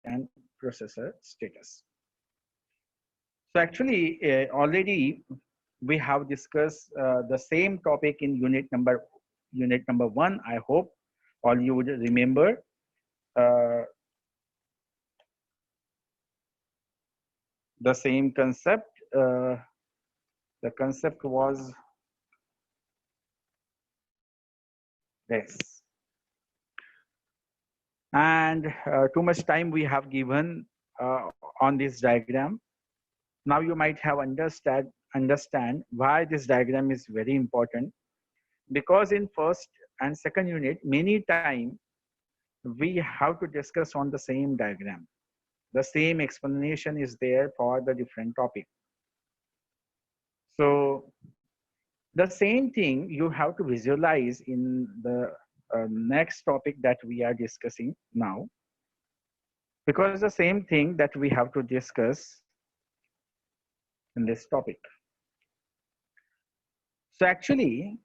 and processor status. So actually, already we have discussed the same topic in unit number 1. I hope all you would remember. The same concept. The concept was this. And too much time we have given on this diagram. Now you might have understand why this diagram is very important, because in first and second unit many times we have to discuss on the same diagram. The same explanation is there for the different topic. So the same thing you have to visualize in the next topic that we are discussing now, because the same thing that we have to discuss in this topic. So actually,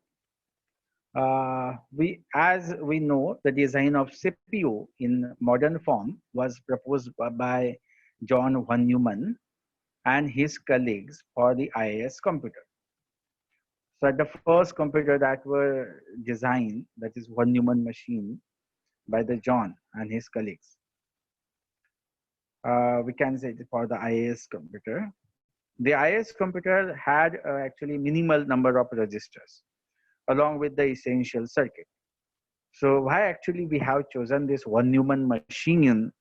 as we know, the design of CPU in modern form was proposed by John von Neumann and his colleagues for the IIS computer. So the first computer that were designed, that is von Neumann machine by the John and his colleagues. We can say for the IIS computer. The IIS computer had actually minimal number of registers along with the essential circuit. So why actually we have chosen this von Neumann machine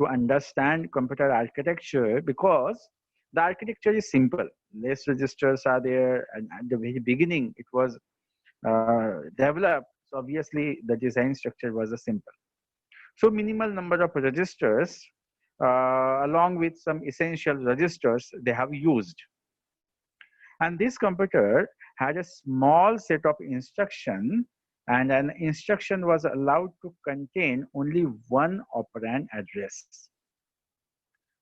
to understand computer architecture? Because the architecture is simple. Less registers are there, and at the very beginning it was developed. So obviously the design structure was a simple. So minimal number of registers along with some essential registers they have used. And this computer had a small set of instruction, and an instruction was allowed to contain only one operand address.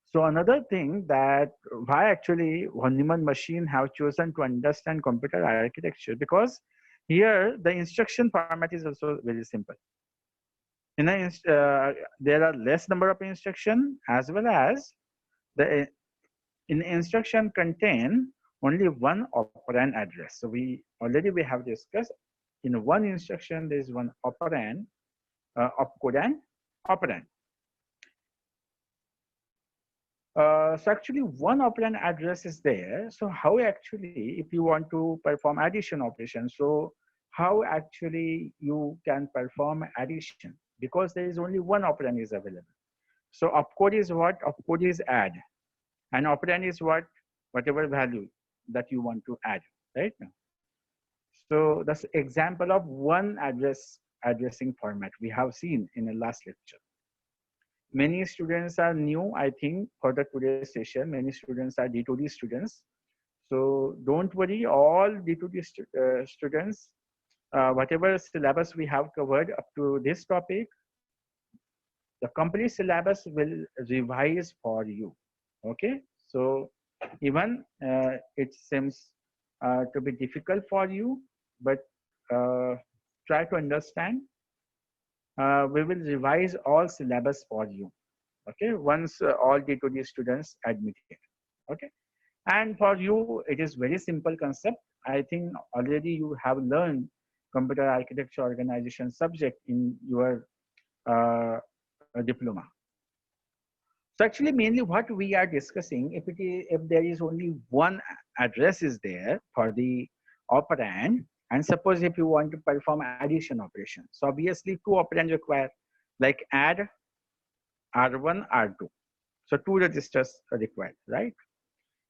So another thing that why actually von Neumann machine have chosen to understand computer architecture, because here the instruction format is also very simple. There are less number of instruction, as well as the instruction contain only one operand address. So we have discussed in one instruction there is one operand, opcode and operand. So actually one operand address is there. So how actually, if you want to perform addition operation, so how actually you can perform addition, because there is only one operand is available. So opcode is what? Opcode is add, and operand is what? Whatever value that you want to add, right? So that's example of one addressing format we have seen in the last lecture. Many students are new, I think, for the today's session. Many students are D2D students. So don't worry, all D2D students, whatever syllabus we have covered up to this topic, the complete syllabus will revise for you. Okay, so even it seems to be difficult for you, but try to understand. We will revise all syllabus for you. Okay, once all D2D students admitted. Okay, and for you it is very simple concept. I think already you have learned computer architecture organization subject in your diploma. So actually mainly what we are discussing, if there is only one address is there for the operand, and suppose if you want to perform addition operation, so obviously two operands required, like add R1, R2. So two registers are required, right?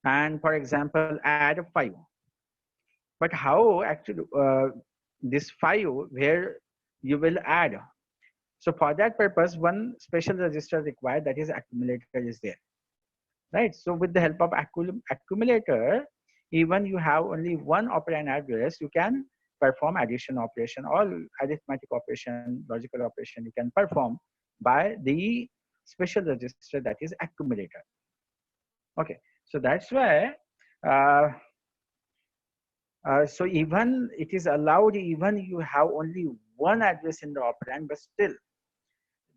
And for example, add 5. But how actually this 5 where you will add? So for that purpose, one special register required, that is accumulator is there, right? So with the help of accumulator, even you have only one operand address, you can perform addition operation, all arithmetic operation, logical operation you can perform by the special register, that is accumulator. Okay, so that's why so even it is allowed, even you have only one address in the operand, but still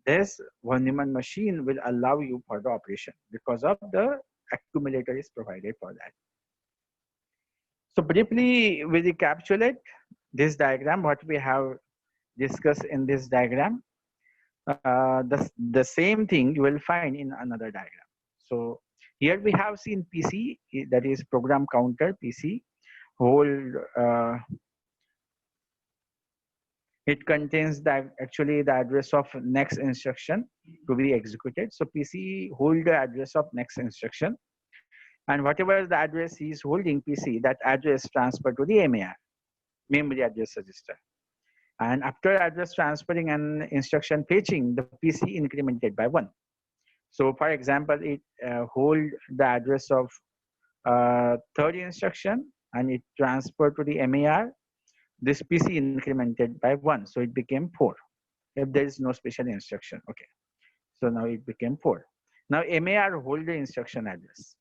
this von Neumann machine will allow you for the operation because of the accumulator is provided for that. So briefly we recapitulate this diagram, what we have discussed in this diagram. The same thing you will find in another diagram. So here we have seen PC, that is program counter PC, hold it contains that actually the address of next instruction to be executed. So PC hold the address of next instruction, and whatever the address he is holding PC, that address transferred to the MAR, memory address register. And after address transferring and instruction fetching, the PC incremented by 1. So for example, it hold the address of third instruction and it transferred to the MAR. This PC incremented by 1, so it became 4. If there is no special instruction, okay. So now it became 4. Now MAR hold the instruction address.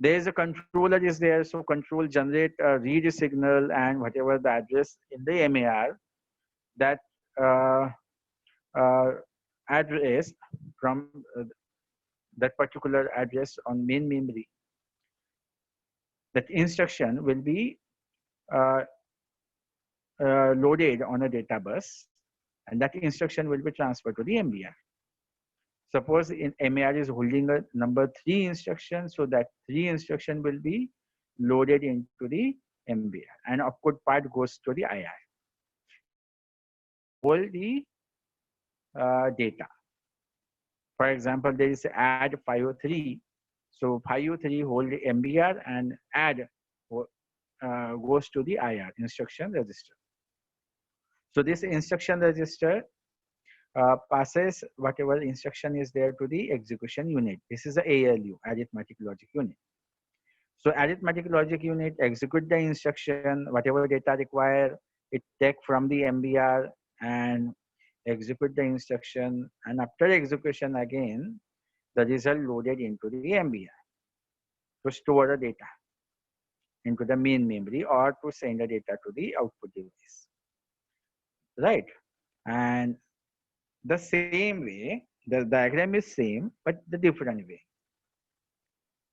There is a controller is there, so control generate a read signal and whatever the address in the MAR, that uh, address from that particular address on main memory, that instruction will be uh, loaded on a data bus, and that instruction will be transferred to the MBR. Suppose in MAR is holding a number 3 instruction, so that 3 instruction will be loaded into the MBR, and opcode part goes to the IR. Hold the data. For example, there is add 503. So 503 hold the MBR and add goes to the IR, instruction register. So this instruction register passes whatever instruction is there to the execution unit. This is the ALU, arithmetic logic unit. So arithmetic logic unit execute the instruction, whatever data required, it take from the MBR and execute the instruction, and after execution again, the result loaded into the MBR to store the data into the main memory or to send the data to the output device, right? And the same way, the diagram is same, but the different way.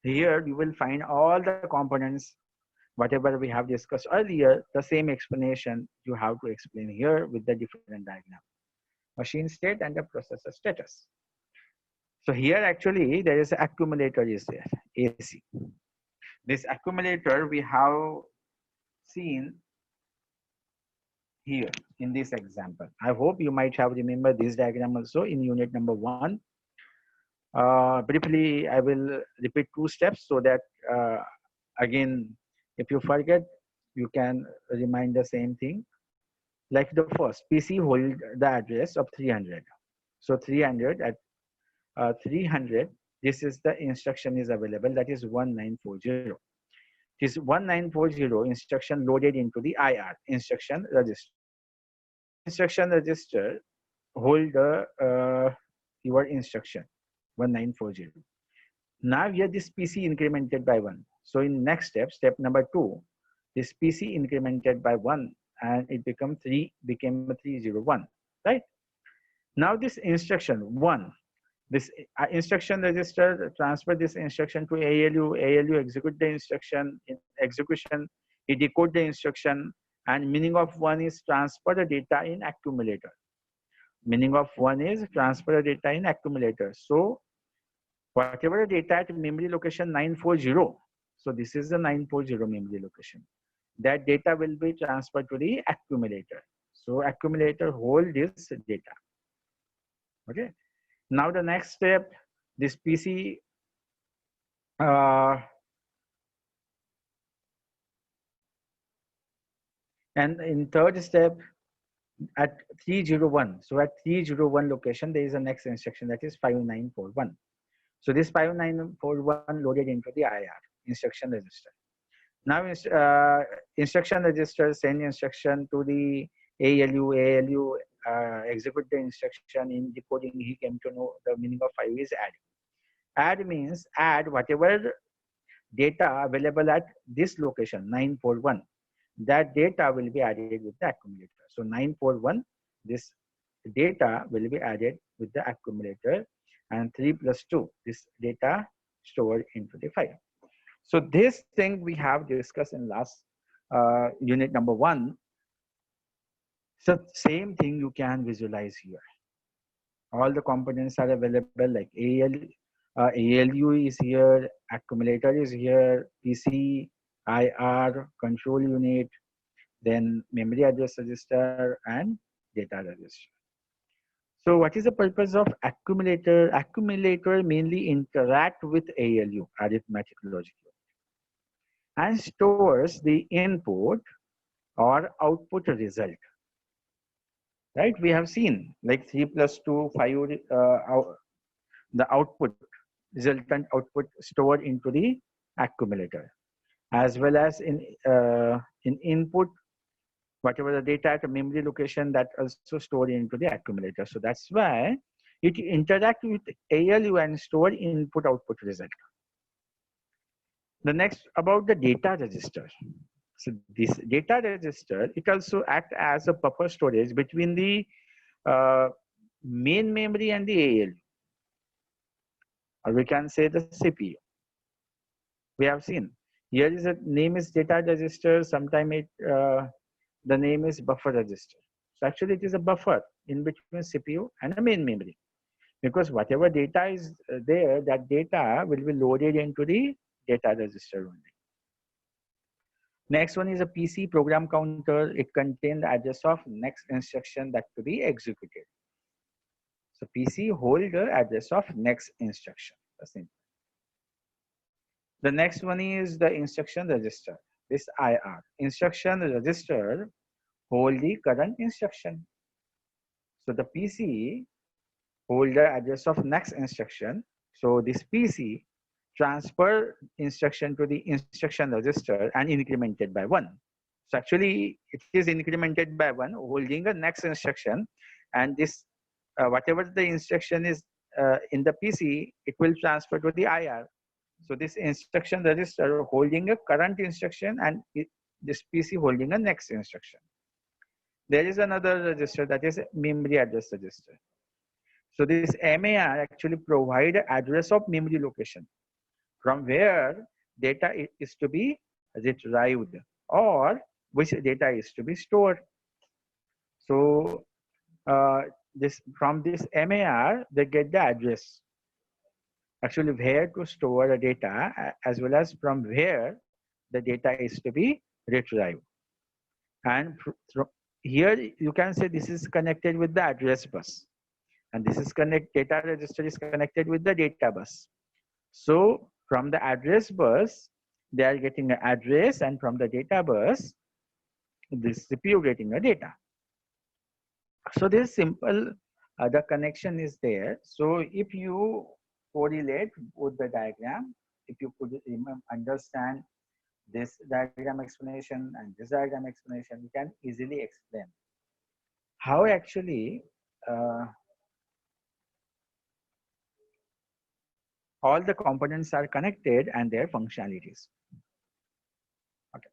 Here you will find all the components, whatever we have discussed earlier, the same explanation you have to explain here with the different diagram. Machine state and the processor status. So here actually there is an accumulator is there, AC. This accumulator we have seen here in this example. I hope you might have remembered this diagram also in unit number 1. Briefly, I will repeat 2 steps so that again, if you forget, you can remind the same thing. Like the first, PC hold the address of 300. So 300 at 300, this is the instruction is available, that is 1940. This 1940 instruction loaded into the IR, instruction register. Instruction register hold the your instruction 1940. Now here this PC incremented by 1. So in next step, step number 2, this PC incremented by 1 and it became 301, right? Now this instruction 1, this instruction register transfer this instruction to ALU, ALU execute the instruction, in execution, it decode the instruction, and meaning of 1 is transfer the data in accumulator. Meaning of 1 is transfer the data in accumulator. So whatever data at memory location 940, so this is the 940 memory location, that data will be transferred to the accumulator. So accumulator hold this data. Okay. Now the next step, this PC and in third step at 301. So at 301 location, there is a next instruction that is 5941. So this 5941 loaded into the IR, instruction register. Now instruction register send instruction to the ALU, ALU execute the instruction. In decoding, he came to know the meaning of 5 is add. Add means add whatever data available at this location 941. That data will be added with the accumulator. So 941, this data will be added with the accumulator, and 3 plus 2, this data stored into the file. So this thing we have discussed in last unit number 1. So same thing you can visualize here. All the components are available, like ALU is here, accumulator is here, PC, IR, control unit, then memory address register and data register. So what is the purpose of accumulator? Accumulator mainly interact with ALU, arithmetic logic, and stores the input or output result. Right? We have seen like 3 plus 2, 5, the output, resultant output stored into the accumulator, as well as in input, whatever the data at a memory location, that also stored into the accumulator. So that's why it interact with ALU and store input output result. The next about the data register. So this data register, it also act as a buffer storage between the main memory and the ALU, or we can say the CPU. We have seen here is a name is data register. Sometime it the name is buffer register. So actually it is a buffer in between CPU and a main memory, because whatever data is there, that data will be loaded into the data register only. Next one is a PC program counter. It contains the address of next instruction that to be executed. So PC hold the address of next instruction. That's it. The next one is the instruction register. This IR. Instruction register hold the current instruction. So the PC hold the address of next instruction. So this PC transfer instruction to the instruction register and incremented by 1. So actually it is incremented by 1, holding a next instruction, and this whatever the instruction is in the PC, it will transfer to the IR. So this instruction register holding a current instruction, and this PC holding a next instruction. There is another register, that is memory address register. So this MAR actually provide address of memory location from where data is to be retrieved or which data is to be stored. So from this MAR, they get the address, actually where to store the data, as well as from where the data is to be retrieved. And here you can say this is connected with the address bus, and this is data register is connected with the data bus. So from the address bus, they are getting an address, and from the data bus, this CPU getting a data. So this simple, the connection is there. So if you correlate with the diagram, if you could understand this diagram explanation and this diagram explanation, you can easily explain how actually all the components are connected and their functionalities. Okay.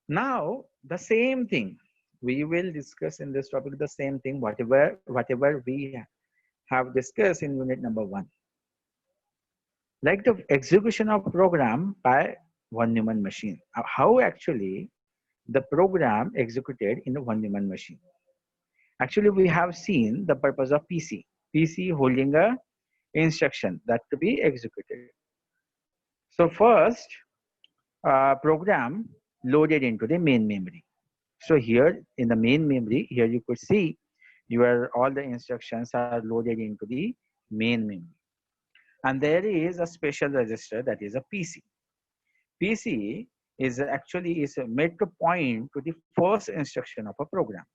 Now the same thing we will discuss in this topic, the same thing whatever we have discussed in unit number 1, like the execution of program by von Neumann machine. How actually the program executed in a von Neumann machine. Actually we have seen the purpose of PC holding a instruction that to be executed. So first program loaded into the main memory. So here in the main memory, here you could see all the instructions are loaded into the main memory, and there is a special register, that is a PC. PC is actually made to point to the first instruction of a program.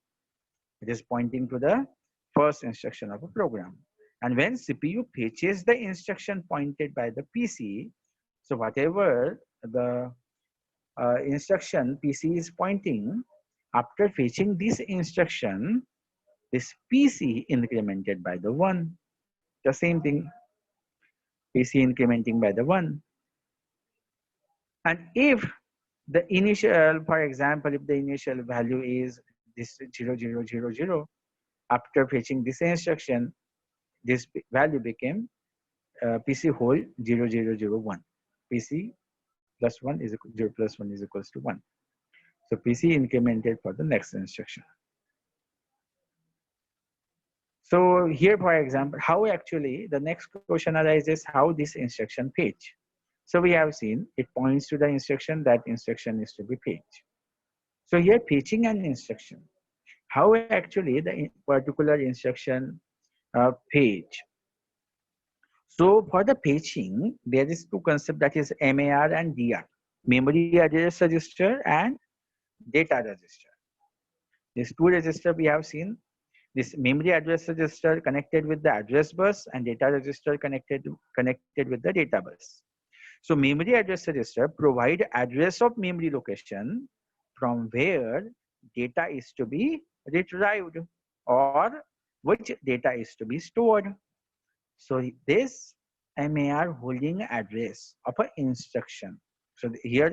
It is pointing to the first instruction of a program. And when CPU fetches the instruction pointed by the PC, so whatever the instruction PC is pointing, after fetching this instruction, this PC incremented by the 1. The same thing, PC incrementing by the 1. And if the initial, for example, if the initial value is this 0000, after fetching this instruction, this value became PC whole 0001. PC plus 1 is 0 plus 1 is equals to 1. So PC incremented for the next instruction. So here, for example, how actually the next question arises, how this instruction page. So we have seen it points to the instruction, that instruction is to be paged. So here paging an instruction, how actually the particular instruction page. So for the paging, there is two concepts, that is MAR and DR, memory address register and data register. These two registers we have seen. This memory address register connected with the address bus and data register connected with the data bus. So memory address register provide address of memory location from where data is to be retrieved or which data is to be stored. So this MAR holding address of an instruction. So here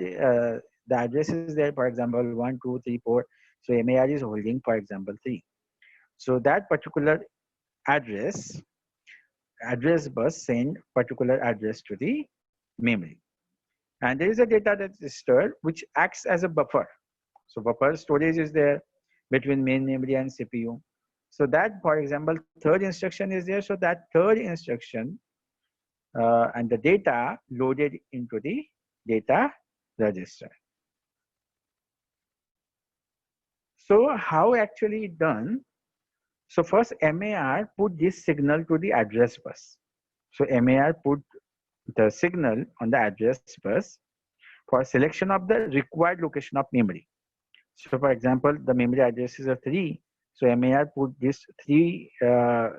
the address is there, for example, 1, 2, 3, 4. So MAR is holding, for example, 3. So that particular address bus send particular address to the memory. And there is a data register which acts as a buffer. So buffer storage is there between main memory and CPU. So that, for example, third instruction is there. So that third instruction and the data loaded into the data register. So how actually done? So first MAR put this signal to the address bus. So MAR put the signal on the address bus for selection of the required location of memory. So for example, the memory address is a 3. So MAR put this 3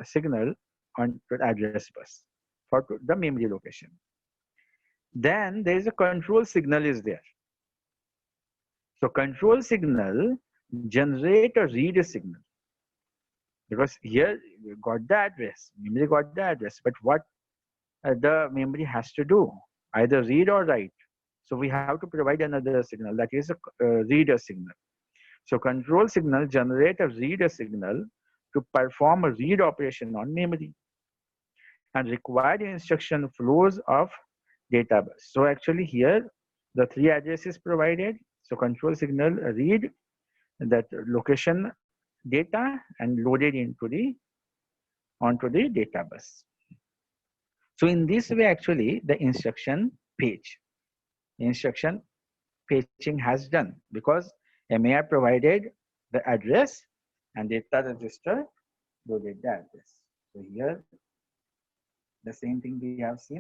signal on the address bus for the memory location. Then there is a control signal is there. So control signal generate a read signal. Because here you got the address, memory got the address, but what the memory has to do, either read or write. So we have to provide another signal, that is a reader signal. So control signal generate a reader signal to perform a read operation on memory and required instruction flows of data bus. So actually here the 3 addresses provided. So control signal read that location data and loaded onto the data bus. So in this way, actually the instruction paging has done, because MAR provided the address and data register loaded the address. So here the same thing we have seen.